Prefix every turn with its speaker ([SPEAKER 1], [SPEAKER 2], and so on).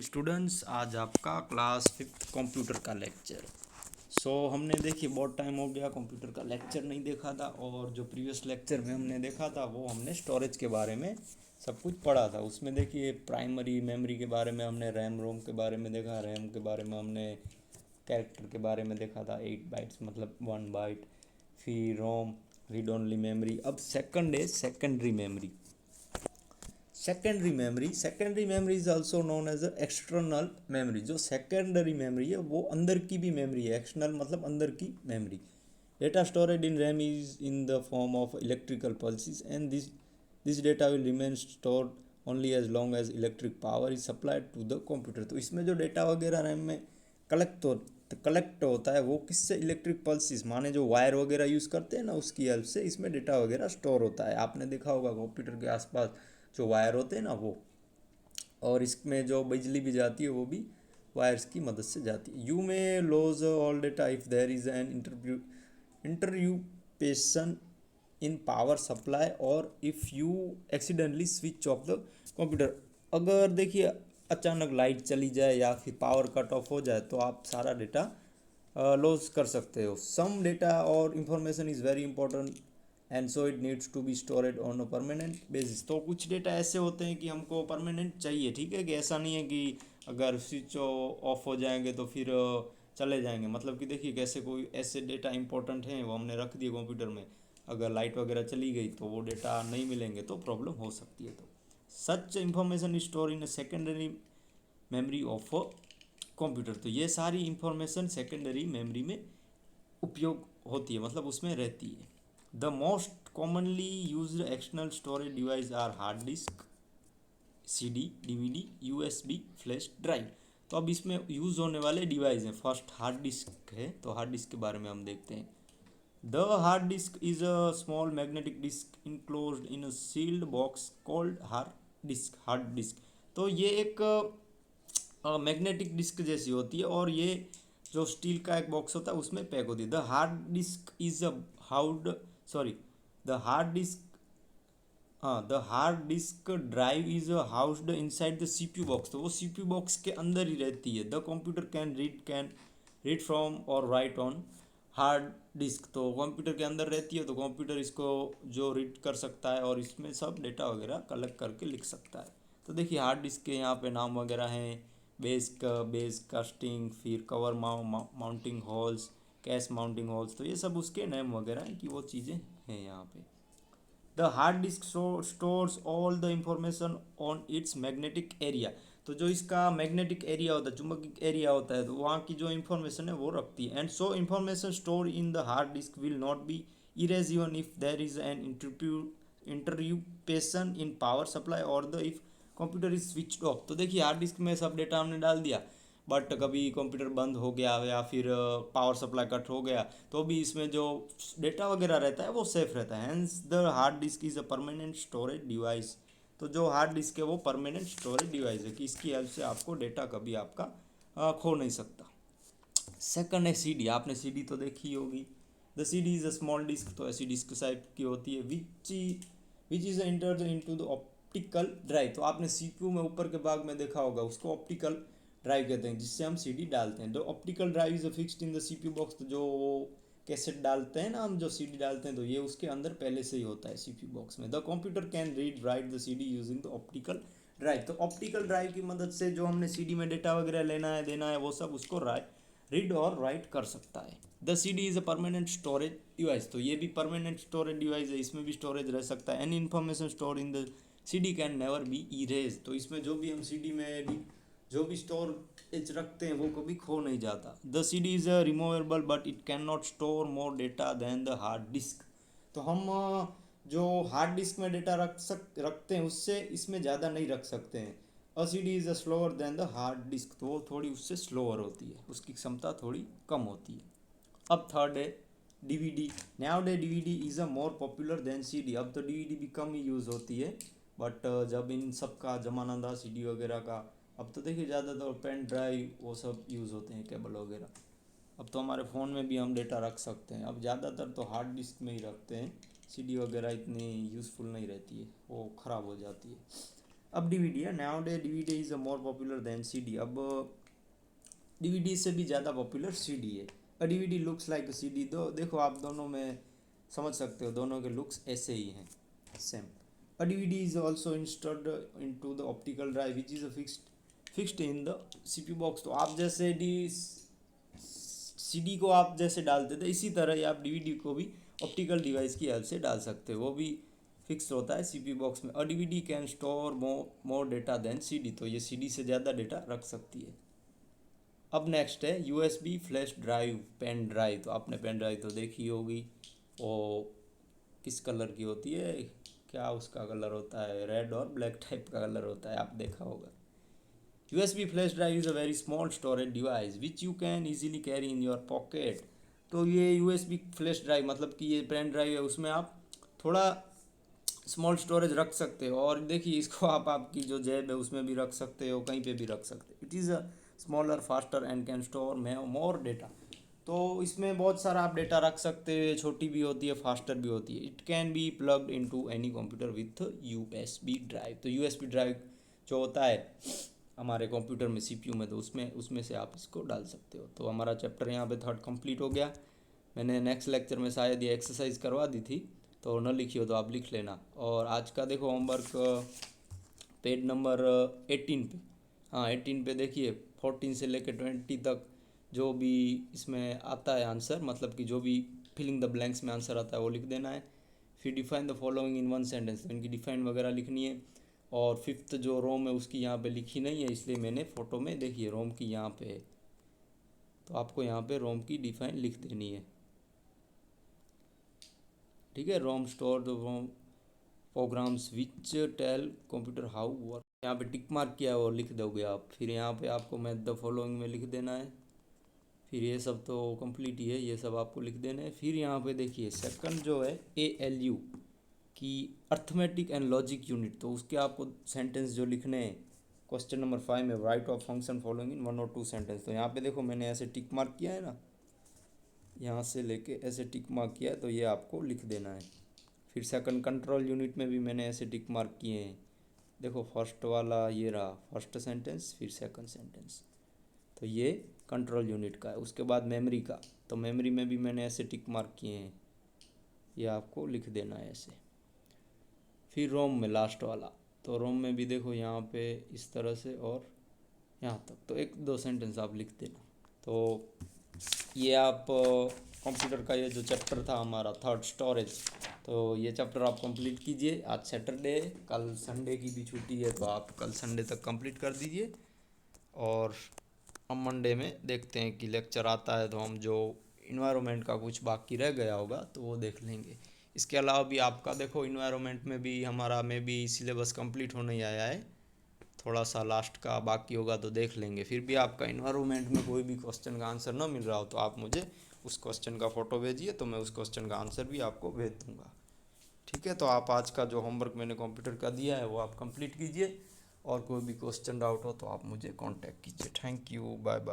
[SPEAKER 1] Students, आज आपका class 5th computer का लेक्चर। हमने देखिए बहुत टाइम हो गया कंप्यूटर का लेक्चर नहीं देखा था, और जो प्रीवियस लेक्चर में हमने देखा था वो हमने स्टोरेज के बारे में सब कुछ पढ़ा था। उसमें देखिए प्राइमरी मेमोरी के बारे में हमने रैम रोम के बारे में देखा, रैम के बारे में हमने कैरेक्टर के बारे में देखा था, 8 बाइट्स मतलब 1 बाइट। फिर रोम, रीड ओनली मेमोरी। अब सेकंड है secondary memory. Secondary memory is also known as external memory. जो सेकेंडरी मेमोरी है वो अंदर की भी मेमोरी है। एक्सटर्नल मतलब अंदर की memory. Data stored in RAM is in the form of electrical pulses and this data will remain stored only as long as electric power is supplied to the computer. तो इसमें जो data वगैरह RAM में collect होता है वो किससे? Electric pulses, माने जो वायर वगैरह यूज़ करते हैं ना, उसकी हेल्प से इसमें डेटा वगैरह स्टोर होता है। आपने देखा होगा कंप्यूटर के आसपास जो वायर होते हैं ना वो, और इसमें जो बिजली भी जाती है वो भी वायर्स की मदद से जाती है। You may lose all data if there is an interruption in power supply और if you accidentally switch off the computer. अगर देखिए अचानक लाइट चली जाए या फिर पावर कट ऑफ हो जाए तो आप सारा डेटा लॉस कर सकते हो। सम डेटा और information is very important and so it needs to be stored on a permanent basis. तो कुछ डेटा ऐसे होते हैं कि हमको परमानेंट चाहिए, ठीक है, कि ऐसा नहीं है कि अगर स्विच ऑफ हो जाएंगे तो फिर चले जाएंगे। मतलब कि देखिए कैसे कोई ऐसे डेटा इंपॉर्टेंट हैं वो हमने रख दिए कंप्यूटर में, अगर लाइट वगैरह चली गई तो वो डेटा नहीं मिलेंगे तो प्रॉब्लम हो सकती है। तो सच information store in secondary memory of computer. तो ये सारी इंफॉर्मेशन सेकेंडरी मेमोरी में उपयोग होती है, मतलब उसमें रहती है। The most commonly used external storage device are hard disk, CD, DVD, USB, flash drive. तो अब इसमें यूज़ होने वाले डिवाइस हैं। फर्स्ट हार्ड डिस्क है, तो हार्ड डिस्क के बारे में हम देखते हैं। The hard disk is a small magnetic disk enclosed in a sealed box called hard disk. तो ये एक मैग्नेटिक डिस्क जैसी होती है, और ये जो स्टील का एक बॉक्स होता है उसमें पैक होती है। The hard disk is a housed sorry the hard disk हाँ the hard disk drive is housed inside the CPU box. तो वो CPU बॉक्स के अंदर ही रहती है। The computer can read from और राइट ऑन हार्ड डिस्क। तो कंप्यूटर के अंदर रहती है, तो कंप्यूटर इसको जो रीड कर सकता है और इसमें सब डेटा वगैरह कलेक्ट करके लिख सकता है। तो देखिए हार्ड डिस्क के यहाँ पे नाम वगैरह हैं, बेस कास्टिंग, फिर cover mounting holes, cash mounting holes. तो ये सब उसके नेम वगैरह हैं कि वो चीज़ें हैं यहाँ पे। The hard disc stores all the information on it's magnetic area. तो जो इसका मैग्नेटिक एरिया होता है, चुंबकीय एरिया होता है, तो वहाँ की जो इंफॉर्मेशन है वो रखती है। And so information store in the hard disk will not be erase even if there is an interruption in power supply और the if computer is switch off. तो देखिए हार्ड डिस्क में सब डेटा हमने डाल दिया, बट कभी computer बंद हो गया या फिर पावर सप्लाई कट हो गया तो भी इसमें जो डेटा वगैरह रहता है वो सेफ रहता है। Hence the hard disk is a permanent storage device. तो जो हार्ड डिस्क है वो परमानेंट स्टोरेज डिवाइस है कि इसकी हेल्प से आपको डेटा कभी आपका खो नहीं सकता। सेकंड है CD। आपने CD तो देखी होगी। The CD is a small disk. तो ऐसी डिस्क टाइप की होती है which is entered into the optical drive. तो आपने CPU में ऊपर के भाग में देखा होगा, उसको ऑप्टिकल ड्राइव कहते हैं, जिससे हम CD डालते हैं। तो optical drive is fixed in the CPU box. तो जो कैसेट डालते हैं ना हम, जो CD डालते हैं, तो ये उसके अंदर पहले से ही होता है CPU बॉक्स में। The computer can read write the CD using the optical drive. तो ऑप्टिकल ड्राइव की मदद से जो हमने CD में डेटा वगैरह लेना है देना है वो सब उसको रीड और राइट कर सकता है। The CD is a permanent storage device. तो ये भी परमानेंट स्टोरेज डिवाइस है, इसमें भी स्टोरेज रह सकता है। Any information store in the CD can never be erase. तो इसमें जो भी हम CD में जो भी स्टोरेज रखते हैं वो कभी खो नहीं जाता। The CD is removable but it can not store more data than the hard disk. तो हम जो हार्ड डिस्क में डेटा रखते हैं उससे इसमें ज़्यादा नहीं रख सकते हैं। अ CD is slower then the hard disk. तो वो थोड़ी उससे स्लोअर होती है, उसकी क्षमता थोड़ी कम होती है। अब थर्ड है DVD। Nowadays DVD is a more popular than CD। अब तो DVD भी कम ही यूज़ होती है, बट जब इन सब का ज़माना था CD वगैरह का, अब तो देखिए ज़्यादातर पेन ड्राइव वो सब यूज़ होते हैं, केबल वगैरह। अब तो हमारे फ़ोन में भी हम डेटा रख सकते हैं। अब ज़्यादातर तो हार्ड डिस्क में ही रखते हैं, CD वगैरह इतनी यूज़फुल नहीं रहती है, वो ख़राब हो जाती है। अब डीवीडी है, nowadays DVD is a more popular than CD. अब डीवीडी से भी ज़्यादा पॉपुलर सीडी है। A DVD looks like CD, दो देखो आप दोनों में समझ सकते हो, दोनों के लुक्स ऐसे ही हैं, same. A DVD is also installed into the optical drive which is fixed in the CPU box. तो आप जैसे सीडी को आप जैसे डालते थे, इसी तरह ही आप डीवीडी को भी ऑप्टिकल डिवाइस की हेल्प से डाल सकते हो, वो भी फिक्स होता है सीपीयू बॉक्स में। A DVD can store more data than CD, तो ये सीडी से ज़्यादा डेटा रख सकती है। अब नेक्स्ट है USB flash drive, pen drive. तो आपने पेन ड्राइव तो देखी होगी, वो किस कलर की होती है, क्या उसका कलर होता है, रेड और ब्लैक टाइप का कलर होता है, आप देखा होगा। USB flash drive is a very small storage device which you can easily carry in your pocket। तो ये USB फ्लैश ड्राइव मतलब कि ये पेन ड्राइव है, उसमें आप थोड़ा स्मॉल स्टोरेज रख सकते हो, और देखिए इसको आप आपकी जो जेब है उसमें भी रख सकते हो, कहीं पे भी रख सकते हो। It is a smaller faster and can store more data. तो इसमें बहुत सारा आप डेटा रख सकते हो, छोटी भी होती है फास्टर भी होती है। It can be plugged into any computer with USB drive. तो USB ड्राइव जो होता है हमारे कंप्यूटर में सीपीयू में, तो उसमें से आप इसको डाल सकते हो। तो हमारा चैप्टर यहाँ पे थर्ड कंप्लीट हो गया। मैंने नेक्स्ट लेक्चर में शायद ये एक्सरसाइज करवा दी थी, तो न लिखी हो तो आप लिख लेना। और आज का देखो होमवर्क पेज नंबर 18 पे, हाँ 18 पे देखिए 14 से लेकर 20 तक जो भी इसमें आता है आंसर, मतलब कि जो भी फिलिंग द ब्लैंक्स में आंसर आता है वो लिख देना है। फिर define the following in one sentence, इनकी डिफाइन वगैरह लिखनी है। और फिफ्थ जो रोम है उसकी यहाँ पे लिखी नहीं है, इसलिए मैंने फ़ोटो में देखिए रोम की यहाँ पे है, तो आपको यहाँ पे रोम की डिफाइन लिख देनी है। ठीक है, ROM store the ROM programs which tell computer how work, यहाँ पे टिक मार्क किया है वो लिख दोगे आप। फिर यहाँ पे आपको मैथ द फॉलोइंग में लिख देना है। फिर ये सब तो कंप्लीट ही है, ये सब आपको लिख देना है। फिर यहाँ पे देखिए सेकंड जो है ALU की अर्थमेटिक एंड लॉजिक यूनिट, तो उसके आपको सेंटेंस जो लिखने हैं क्वेश्चन नंबर 5 में, right of function following in 1 और 2 सेंटेंस। तो यहाँ पे देखो मैंने ऐसे टिक मार्क किया है ना, यहाँ से लेके ऐसे टिक मार्क किया है, तो ये आपको लिख देना है। फिर सेकंड कंट्रोल यूनिट में भी मैंने ऐसे टिक मार्क किए हैं, देखो फर्स्ट वाला ये रहा फर्स्ट सेंटेंस, फिर सेकंड सेंटेंस, तो ये कंट्रोल यूनिट का है। उसके बाद मेमोरी का, तो मेमोरी में भी मैंने ऐसे टिक मार्क किए हैं, ये आपको लिख देना है ऐसे। फिर रोम में लास्ट वाला, तो रोम में भी देखो यहाँ पे इस तरह से और यहाँ तक, तो 1-2 सेंटेंस आप लिख देना। तो ये आप कंप्यूटर का ये जो चैप्टर था हमारा थर्ड स्टोरेज, तो ये चैप्टर आप कंप्लीट कीजिए। आज सैटरडे है, कल संडे की भी छुट्टी है, तो आप कल संडे तक कंप्लीट कर दीजिए। और हम मंडे में देखते हैं कि लेक्चर आता है, तो हम जो इन्वायरमेंट का कुछ बाकी रह गया होगा तो वो देख लेंगे। इसके अलावा भी आपका देखो इन्वायरमेंट में भी हमारा में भी सिलेबस कंप्लीट होने ही आया है, थोड़ा सा लास्ट का बाकी होगा तो देख लेंगे। फिर भी आपका इन्वायरमेंट में कोई भी क्वेश्चन का आंसर ना मिल रहा हो तो आप मुझे उस क्वेश्चन का फ़ोटो भेजिए, तो मैं उस क्वेश्चन का आंसर भी आपको भेज दूँगा। ठीक है, तो आप आज का जो होमवर्क मैंने कंप्यूटर का दिया है वो आप कंप्लीट कीजिए, और कोई भी क्वेश्चन डाउट हो तो आप मुझे कांटेक्ट कीजिए। Thank you, bye bye.